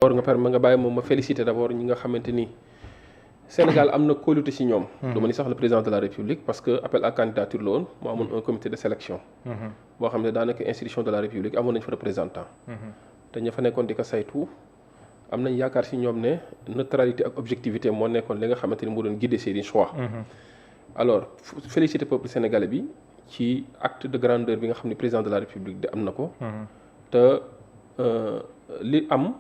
d'abord nga bàyyi moom ma féliciter d'abord ñi nga xamante ni Sénégal am na kóolute ci ñoom. du ma ni sax le président de la République parce que appel à candidature la woon mu amoon un comité de sélection. boo xam ne daanaka institution de la République amoon nañ fa représentant. te ña fa nekkoon di ko saytu am nañ yaakaar ci ñoom ne neutralité ak objectivité moo nekkoon li nga xamante ni moo doon guider seeni choix. alors féliciter peuple sénégalais bi ci acte de grandeur bi nga xam ne président de la République de am na ko. te li am.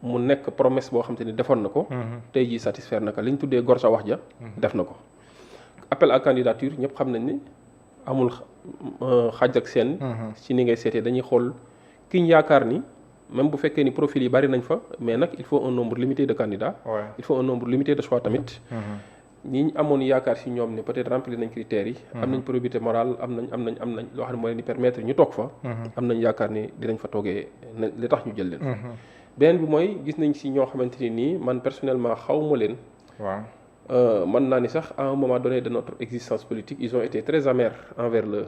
mu nekk promesse boo xam te ni defoon na ko. tey jii satisfaire na ko li ñu tuddee gor sa wax ja. def na ko appel à candidature ñëpp xam nañ ni amul xaj ak seen. ci ni ngay seetee dañuy xool ki ñu yaakaar ni même bu fekkee ni profil yi bari nañ fa mais nag il faut un nombre limité de candidats. il faut un nombre limité de choix tamit. ñi ñu amoon yaakaar ci ñoom ne peut-être remplir nañ critères yi. am nañ probité morale am nañ loo xam ne moo leen di permettre ñu toog fa. am nañ yaakaar ni dinañ fa toogee li tax ñu jël leen. beneen bi mooy gis nañ ci ñoo xamante ni nii man personnellement xaw ma leen. waaw mën naa ni sax à un moment donné de notre existence politique ils ont été très amers envers le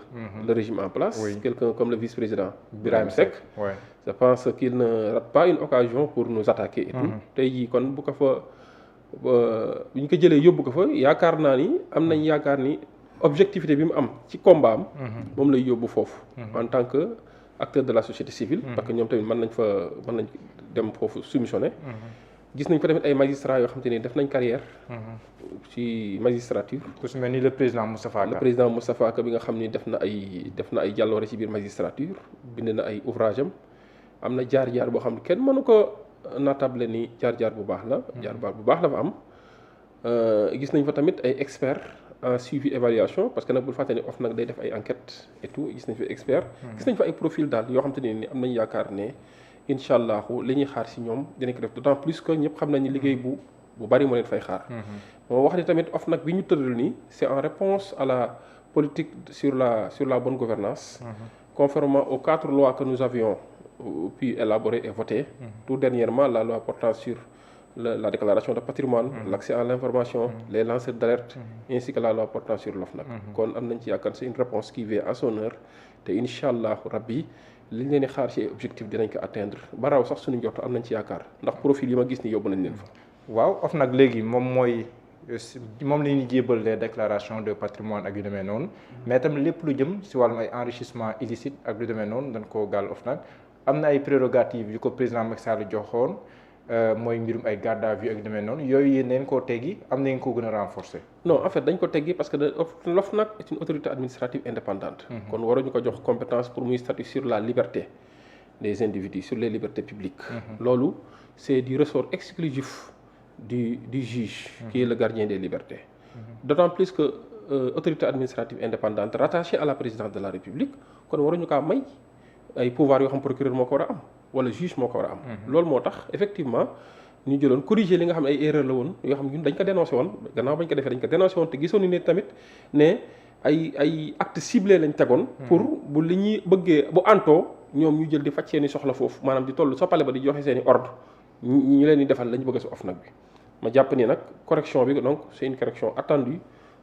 régime en place. Quelqu'un comme le vice-président Birahim Seck. Je pense qu'il ne rate pas une occasion pour nous attaquer et tout. tey jii kon bu ko fa bu ñu ko jëlee yóbbu ko fa yaakaar naa ni am nañ yaakaar ni objectivité bi mu am ci combat am. moom lay yóbbu foofu. en tant que acteur de la société civile. parce que ñoom tamit mën nañ dem foofu soumissionné. gis nañ fa tamit ay magistrats yoo xam te ni def nañ carrière. ci magistrature. ku si mel ni le président Moustapha Ka. le président Moustapha Ka bi nga xam ni def na ay jàlloore ci biir magistrature bind na ay ouvrage am na jaar-jaar boo xam ne kenn mënu ko natable ni jaar-jaar bu baax la. jaar-jaar bu baax la fa am. gis nañ fa tamit ay experts en suivi évaluation parce que nag bul fàtte ni OFNAC day def ay enquêtes et tout gis nañ fa expert gis nañ fa ay profil daal yoo xam te ne ni am nañ yaakaar ne incha allahu li ñuy xaar si ñoom dinañ ko def d'autant plus que ñëpp xam nañ ni liggéey bu bari moo leen fay xaar. moo wax ni tamit OFNAC bi ñu tëral nii c'est en réponse à la politique sur la bonne gouvernance conformément aux 4 lois que nous avions pu élaborer et voter. Tout dernièrement la loi portant sur la déclaration de patrimoine, l'accès à l'information, les lanceurs d'alerte, ainsi que la loi portant sur l'OFNAC. kon am nañ ci yaakaar c'est une réponse qui vient à son heure te incha allahu rabbi li ñu leen di xaar ci objectif dinañ ko atteindre ba raw sax suñu njort am nañ ci yaakaar ndax profil yi ma gis ni yóbbu nañ leen fa. waaw OFNAC léegi moom la ñuy jébal les déclarations de patrimoine ak yu demee noonu mais tam lépp lu jëm si wàllum ay enrichissement illicite ak lu demee noonu dañ koo gàll OFNAC am na ay prérogatives yu ko président Macky Sall joxoon. mooy mbirum ay garde à vue ak demee noonu yooyu yéen neen koo teggi am nañ ko gën a renforcer. non en fait dañ ko teggi parce que l'OFNAC est une autorité administrative indépendante. kon waruñu ko jox compétence pour muy statuer sur la liberté des individus sur les libertés publiques. loolu c'est du ressort exclusif du juge. qui est le gardien des libertés. d'autant plus que autorité administrative indépendante rattachée à la présidence de la République kon waruñu kaa may ay pouvoir yoo xam procureur moo ko war a am. wala juge moo ko war a am. loolu moo tax effectivement ñu jëloon corriger li nga xam ne ay erreur la woon yoo xam ñun dañ ko dénoncé woon gannaaw bañ ko defee dañ ko dénoncé woon te gisoon ni ne tamit ne ay actes ciblés lañ tegoon. pour bu li ñuy bëggee bu antoo ñoom ñu jël di faj seeni soxla foofu maanaam di toll sa pale ba di joxe seeni ordre ñu leen di defal la ñu bëgg si OFNAC bi. ma jàpp ni nag correction bi donc c'est une correction attendue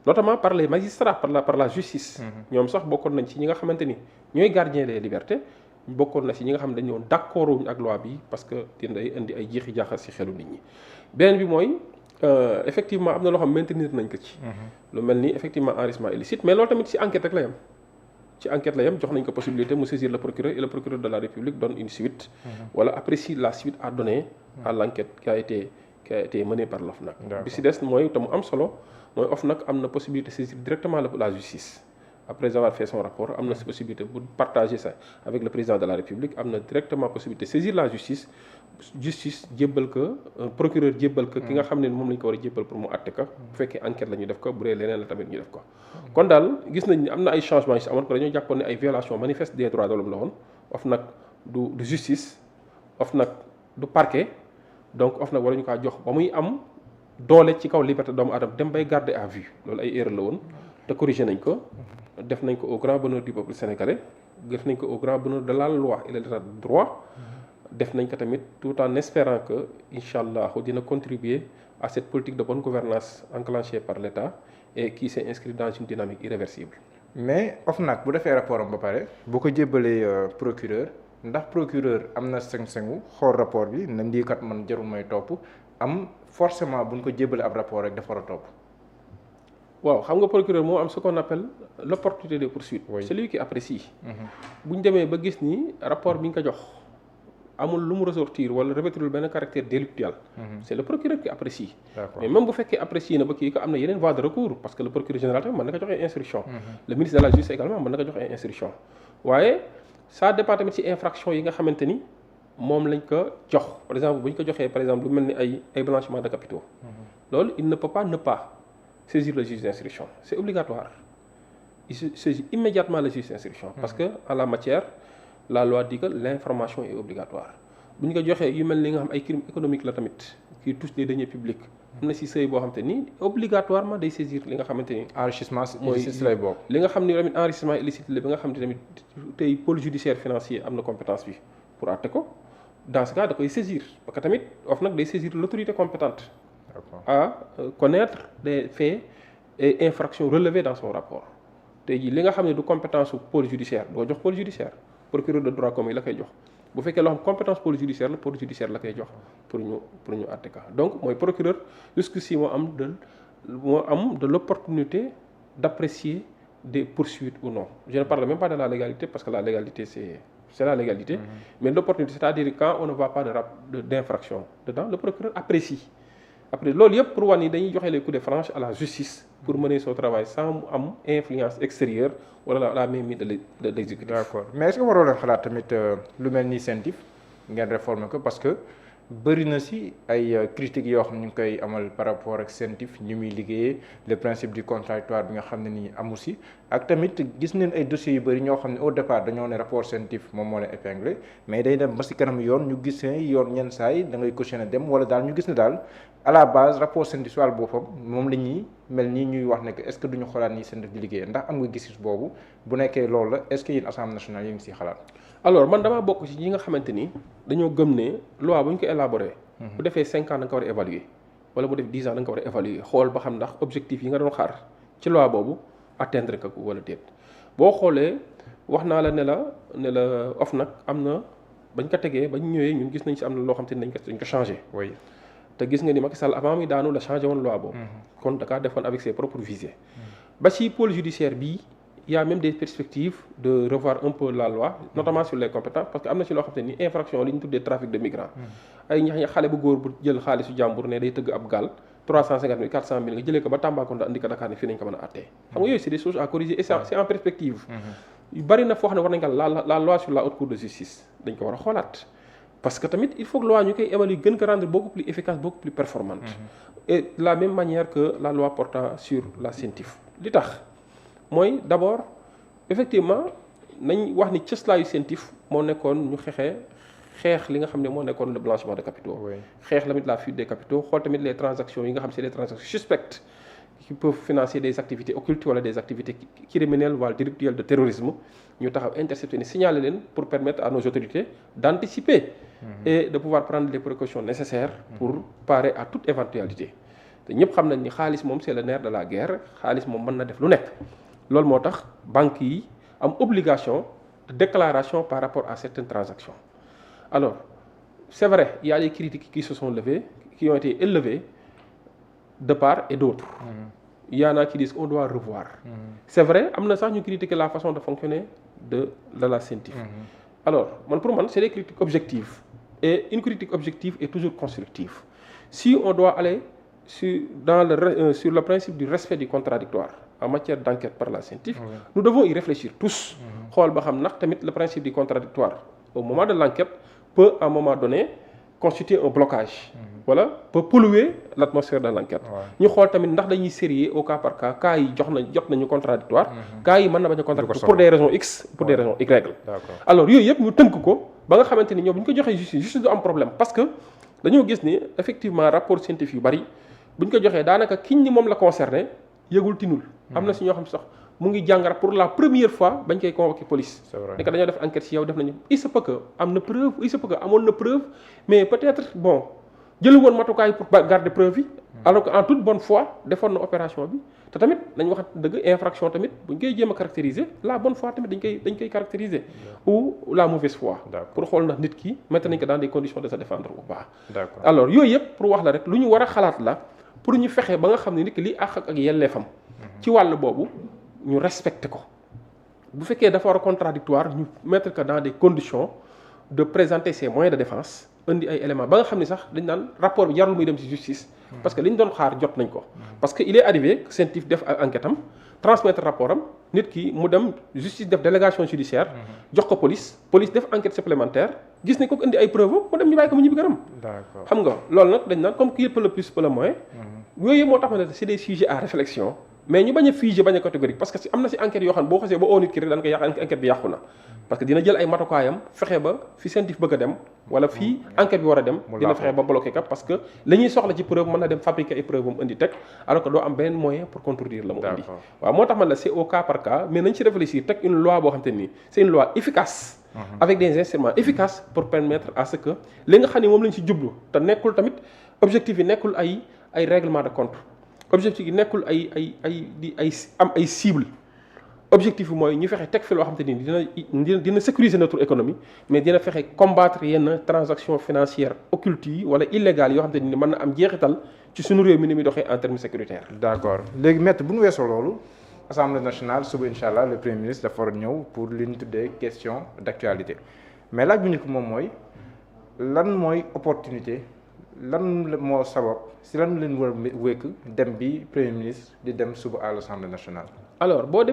notamment par les magistrats par la justice. ñoom sax bokkoon nañ ci ñi nga xamante ni ñooy gardien des libertés. bokkoon na ci ñi nga xam ne dañu woon d'accord wuñ ak loi bi parce que day indi ay jeexi jaaxal ci xelu nit ñi beneen bi mooy effectivement am na loo xam maintenir nañ ko ci. lu mel ni effectivement enrichissement illicite mais loolu tamit ci enquête rek la yam ci enquête la yam jox nañ ko possibilité mu saisir le procureur et le procureur de la République donne une suite. wala apprécie la suite à donner à l'enquête qui a été menée par l'OFNAC. bi ci des mooy te mu am solo mooy OFNAC am na possibilité saisir directement la justice. Après avoir fait son rapport am na si possibilité bu partager ça avec le président de la République am na directement possibilité saisir la justice jébbal ko procureur jébbal ko ki nga xam ne moom la ñu ko war a jébbal pour mu àtte ko bu fekkee enquête la ñu def ko bu dee leneen la tamit ñu def ko. kon daal gis nañ ni am na ay changements yu si amoon ko dañoo jàppoon ne ay violations manifestes des droits de l'homme la woon OFNAC du justice OFNAC du parquet donc OFNAC war nañu kaa jox ba muy am doole ci kaw liberté doomu aadama dem bay garder à vue loolu ay erreur la woon te corrigé nañ ko. def nañ ko au grand bonheur du peuple sénégalais def nañ ko au grand bonheur de la loi et de l'état de droit def nañ ko tamit tout en espérant que incha allah dina contribuer à cette politique de bonne gouvernance enclenchée par l'État et qui s'est inscrite dans une dynamique irréversible. mais OFNAC bu defee rapport am ba pare bu ko jébbalee procureur ndax procureur am na sañ-sañu xool rapport bi na lii kat man jarul may topp am forcément buñ ko jébbale ab rapport rek dafa war a topp. waaw xam nga procureur moo am ce qu'on appelle l'opportunité de poursuite. Oui. C'est lui qui apprécie. bu ñu demee ba gis ni rapport bi nga ko jox amul lu mu ressortir wala revêtir benn caractère délictuel. C'est le procureur qui apprécie. D'accord. mais même bu fekkee apprécié na ba kii ko am na yeneen voie de recours parce que le procureur général tamit mën na ko joxe instruction. le ministre de la justice également mën na ko joxe instruction. waaye ça dépend tamit ci infraction yi nga xamante ni moom lañ ko jox par exemple bu ñu ko joxee par exemple lu mel ni ay blanchiment de capitaux. loolu il ne peut pas ne pas saisir le juge d'instruction c'est obligatoire il saisit immédiatement le juge d'instruction parce que en la matière la loi dit que l'information est obligatoire bu ñu ko joxee yu mel ni nga xam ay crimes économiques la tamit qui touche des deniers publics am na si seuil boo xamante ni obligatoirement day saisir li nga xamante ni enrichissement illicite lay bokk. li nga xam ni tamit enrichissement illicite la bi nga xam ne tamit tey pôle judiciaire financier am na compétence bi pour àtte ko dans ce cas da koy saisir parce que tamit OFNAC day saisir l'autorité compétente à connaître des faits et infractions relevées dans son rapport tey jii li nga xam ne du compétence su pôle judiciaire doo jox pôle judiciaire procureur de droit commun la koy jox bu fekkee loo xam compétence pôle judiciaire la pôle judiciaire la koy jox pour ñu àtte ka donc mooy procureur jusqu'ici moo am de l'opportunité d'apprécier des poursuites ou non je ne parle même pas de la légalité parce que la légalité c'est la légalité mais l'opportunité c'est-à-dire quand on ne voit pas d'infraction dedans le procureur apprécie après loolu yëpp pour wane ni dañuy joxe les coups de franche à la justice pour mener son travail sans mu am influence extérieure wala la mainmise de l'exécutif. D'accord mais est-ce que waroo leen xalaat tamit lu mel ni CENTIF ngeen réformer ko parce que bëri na si ay critiques yoo xam ne ñu ngi koy amal par rapport ak CENTIF ñi muy liggéeyee le principe du contradictoire bi nga xam ne nii amu si ak tamit gis nañ ay dossiers yu bëri ñoo xam ne au départ dañoo ne rapport CENTIF moom moo leen épinglé mais day dem ba si kanam yoon ñu gis ne yoon ñenn saa yi da ngay cautionné dem wala daal ñu gis ne daal à la base rapport CENTIF wàll boppam moom la ñuy mel nii ñuy wax ne que est-ce que duñu xoolaat nii CENTIF di liggéey ndax am nga gis-gis boobu bu nekkee loolu la est-ce que yéen Assemblée nationale yi ngi siy xalaat. alors man damaa bokk ci ñi nga xamante ni dañoo gëm ne loi bu ñu ko élaborer. bu defee 5 ans da nga ko war a évaluer wala bu def 10 ans da nga ko war a évaluer xool ba xam ndax objectif yi nga doon xaar ci loi boobu atteindre ko wala déet boo xoolee wax naa la ne la OFNAC am na bañ ko tegee bañ ñëwee ñun gis nañ ci am na loo xam te ni dañ ko changé. oui te gis nga ni Macky Sall avant mi daanu la changé woon loi boobu. kon da kaa defoon avec ses propres visées. ba ci pôle judiciaire bii. Il y a même des perspectives de revoir un peu la loi notamment sur les compétences parce que am na ci loo xam te ni infraction li ñu tuddee trafic de migrants ay ñax xale bu góor bu jël xaalisu jàmbur ne day tëgg ab gaal 350 000 400 000 nga jëlee ko ba Tambacounda andi ko Dakar ne fii nañ ko mën a àttee xam nga yooyu c'est des choses à corriger et c'est en perspective yu bari na foo xam ne war nañ ko la loi sur la haute cour de justice dañ ko war a xoolaat parce que tamit il faut que loi ñu koy évaluer gën ko rendre beaucoup plus efficace beaucoup plus performante et de la même manière que la loi portant sur la CENTIF li tax mooy d'abord effectivement nañ wax ni cëslaayu CENTIF moo nekkoon ñu xeex li nga xam ne moo nekkoon le blanchiment de capitaux. xeex tamit la fuite des capitaux xool tamit les transactions yi nga xam c'est des transactions suspectes qui peuvent financer des activités occultes wala des activités criminelles wala délictuelles de terrorisme ñu taxaw intercepter ni signaler leen pour permettre à nos autorités d'anticiper et de pouvoir prendre les précautions nécessaires pour parer à toute éventualité te ñëpp xam nañ ni xaalis moom c'est le nerf de la guerre xaalis moom mën na def lu nekk. loolu moo tax banques yi am obligation de déclaration par rapport à certaines transactions alors c'est vrai il y a des critiques qui se sont levées qui ont été élevées de part et d'autre il y en a qui disent qu'on doit revoir c'est vrai am na sax ñu critiquer la façon de fonctionner de la CENTIF alors pour man c'est des critiques objectives et une critique objective est toujours constructive si on doit aller sur le principe du respect du contradictoire en matière d'enquête par la CENTIF nous devons y réfléchir tous xool ba xam ndax tamit le principe du contradictoire au moment de l'enquête peut à un moment donné constituer un blocage voilà peut polluer l'atmosphère de l'enquête ñu xool tamit ndax dañuy sérieux au cas par cas yi jot nañu contradictoire cas yi mën na bañ a contradictoire pour des raisons X pour des raisons Y alors yooyu yëpp ñu tënk ko ba nga xamante ni ñoom bu ñu ko joxee justice du am problème parce que dañoo gis ni effectivement rapport scientifique yu bari bu ñu ko joxee daanaka kiñ ni moom la concerné yëgul tinul am na si ñoo xam sax mu ngi jàngat pour la première fois bañ koy convoquer police ne dañoo def enquête si yow def nañu il se peut que am na preuve il se peut que amoon na preuve mais peut-être bon jëlu woon matukaay pour garder preuve yi alors que en toute bonne foi defoon na opération bi te tamit dañ wax dëgg infraction tamit buñ koy jéem a caractériser la bonne foi tamit dañ koy caractériser ou la mauvaise foi pour xool ndax nit ki mettre nañ ko dans des conditions de se défendre ou pas. D'accord. Alors yooyu yëpp pour wax la rek lu ñu war a xalaat la pour ñu fexe ba nga xam ne nit ki li àq ak yelleefam ci wàll boobu ñu respecté ko bu fekkee dafa war a contradictoire ñu mettre que dans des conditions de présenter ses moyens de défense indi ay éléments ba nga xam ne sax dañ naan rapport bi jarul muy dem ci justice parce que li ñu doon xaar jot nañ ko parce que il est arrivé que CENTIF def enquête am transmettre rapport am nit ki mu dem justice def délégation judiciaire jox ko police def enquête supplémentaire gis ne ko indi ay preuve mu dem ñu bàyyi ko mu ñibbi këram. D'accord. xam nga loolu nag dañ naan comme qui peut le plus peut le moins yooyu moo tax ma ne c'est des sujets à réflexion mais ñu bañ a figé bañ a catégorique parce que am na si enquête yoo xam ne boo xasee ba oo nit ki rek dañ koy yàq enquête bi yàqu na parce que dina jël ay matukaayam fexe ba fi CENTIF bëgg a dem wala fii enquête bi war a dem dina fexe ba bloqué ka parce que la ñuy soxla ci preuve mën na dem fabriquer ay preuve mu indi teg alors que doo am benn moyen pour contredire la mu indi waaw moo tax man la c'est au cas par cas mais nañ ci réfléchir teg une loi boo xam te nii c'est une loi efficace avec des instruments efficaces pour permettre à ce que li nga xam ne moom lañ ci jublu te nekkul tamit objectif yi nekkul ay règlement de compte objectif yi nekkul ay cible objectif bi mooy ñu fexe teg fi loo xam te ni dina sécuriser notre économie mais dina fexe combattre yenn transactions financières occultes yi wala illégales yoo xam te ni mën na am jeexital ci suñu réew mi ni muy doxee en termes sécuritaires. D'accord léegi maître bu ñu weesoo loolu assemblée nationale suba incha allah le premier ministre dafa war a ñëw pour li ñu tuddee question d'actualité mais laaj bu njëkk moom mooy lan mooy opportunité lan moo sabab si lan leen war a wékk dem bi premier ministre di dem suba à l'assemblée nationale. alors boo